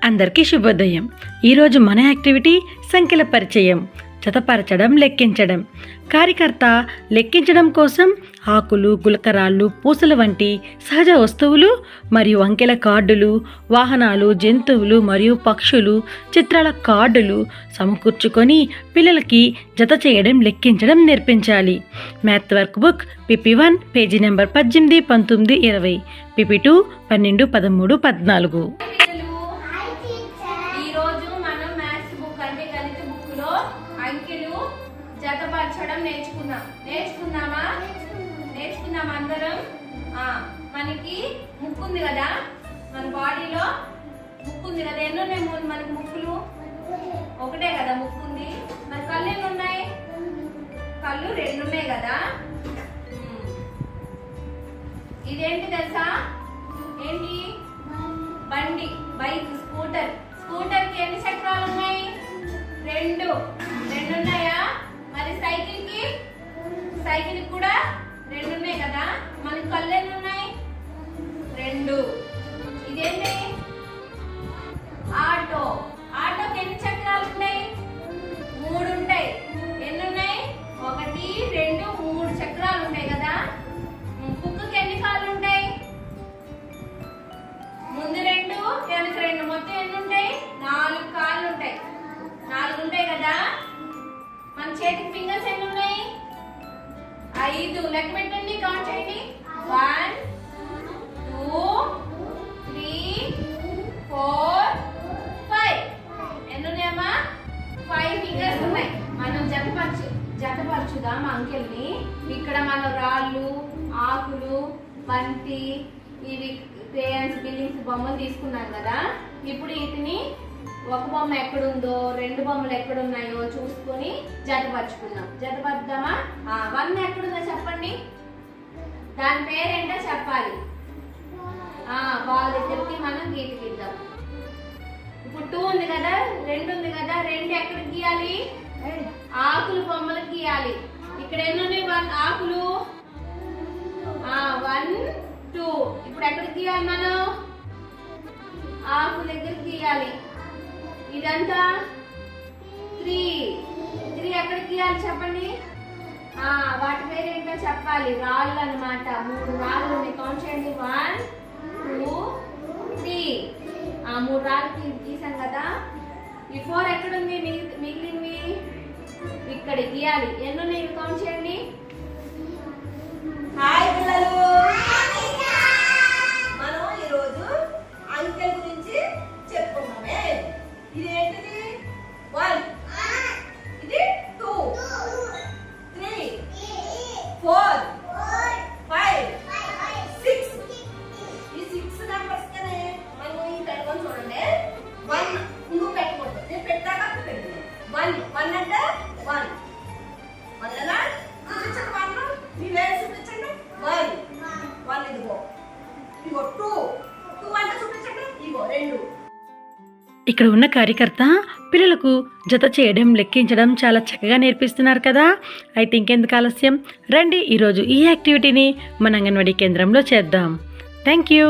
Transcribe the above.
అందరికీ శుభోదయం. ఈరోజు మన యాక్టివిటీ సంఖ్యల పరిచయం. జతపరచడం, లెక్కించడం. కార్యకర్త లెక్కించడం కోసం ఆకులు, గులకరాళ్ళు, పూసలు వంటి సహజ వస్తువులు మరియు అంకెల కార్డులు, వాహనాలు, జంతువులు మరియు పక్షులు చిత్రాల కార్డులు సమకూర్చుకొని పిల్లలకి జత చేయడం, లెక్కించడం నేర్పించాలి. Math work book PP1 page number 18, 19, 20, PP2 12, 13, 14. అంకెలు జతపరచడం నేర్చుకున్నామా అందరం. మనకి ముక్కు ఉంది కదా, మన బాడీలో ముక్కు ఉంది కదా. ఎన్ని ఉన్నాయి మనకి ముక్కులు? ఒకటే కదా ముక్కు ఉంది. మన కళ్ళు ఎన్ని ఉన్నాయి? కళ్ళు 2 ఉన్నాయి కదా. ఇదేంటి తెలుసా? ఏంటి? బండి, బైక్, స్కూటర్ కి ఎన్ని చక్రాలు ఉన్నాయి? 2 ఉన్నాయా? మరి సైకిల్ కి కూడా 2 ఉన్నాయి కదా. మనకి కళ్ళు ఎన్ని ఉన్నాయి? 2. ఇదేంటి? ఆటోకి ఎన్ని చక్రాలు ఉన్నాయి? 3 ఉంటాయి. ఎన్ని ఉన్నాయి? 1, 2, 3 చక్రాలు ఉంటాయి కదా. కుక్కకి ఎన్ని కాళ్ళు ఉంటాయి? ముందు 2, వెనక 2, మొత్తం ఎన్ని ఉంటాయి? 4 కాళ్ళు ఉంటాయి. 4 ఉంటాయి కదా. మన చేతికి ఫింగర్స్ ఎన్ని ఉన్నాయి? 5. లెక్క పెట్టండి, కౌంట్ చేయండి. 1, 2, 3, 4, 5. ఎన్ని ఉన్నాయమ్మా? 5 ఫింగర్స్ ఉన్నాయి. మనం జతపరచుదాం అంకెల్ని. ఇక్కడ మనం రాళ్ళు, ఆకులు, బంతి, ఇవి క్రేయన్స్, బిల్డింగ్స్, బొమ్మలు తీసుకున్నాం కదా. ఇప్పుడు వీటిని ఒక బొమ్మ ఎక్కడుందో, 2 బొమ్మలు ఎక్కడున్నాయో చూసుకొని జతపరుద్దామా? 1 ఎక్కడుందో చెప్పండి. దాని పేరేంటో చెప్పాలి. బాల్ దగ్గరికి మనం గీద్దాం. ఇప్పుడు 2 ఉంది కదా, 2 ఉంది కదా. 2 ఎక్కడికి గీయాలి? ఆకులు, బొమ్మలకు గీయాలి. ఇక్కడ ఎన్ని ఉన్నాయి? 1 ఆకులు. 1, 2. ఇప్పుడు ఎక్కడికి గీయాలి? మనం ఆకు దగ్గరికి గీయాలి. ఇదంతా 3 ఎక్కడికి గీయాలి చెప్పండి. వాటి పేరు ఏంటో చెప్పాలి. రాళ్ళు అన్నమాట. 3 రాళ్ళు ఉన్నాయి. కౌంట్ చేయండి. 1, 2, 3. 3 రాళ్ళు గీసాం కదా. ఈ 4 ఎక్కడుంది? మిగిలినవి ఇక్కడ గీయాలి. ఎన్ని ఉన్నాయి? కౌంట్ చేయండి. హాయ్ పిల్లలు, మనం ఈరోజు అంకెల గురించి చెప్పుకున్నామే. ఇది ఏంటిది? 1, ఇది 2, 3, 4, 5, 6. ఈ 6 నెంబర్స్ కనే మనం ఈ పెట్టుకొని చూడండి. 1 నువ్వు పెట్టుకోవద్దు, నేను పెట్టాక పెట్టు. 1 అంటే 1 వదలనా? చూపించండి. 1 మీ వేలు చూపించండి. 1 ఇదిగో 2 అంటే చూపించండి. ఇగో 2. ఇక్కడ ఉన్న కార్యకర్త పిల్లలకు జత చేయడం, లెక్కించడం చాలా చక్కగా నేర్పిస్తున్నారు కదా. అయితే ఇంకెందుకు ఆలస్యం, రండి ఈరోజు ఈ యాక్టివిటీని మన అంగన్వాడీ కేంద్రంలో చేద్దాం. Thank you.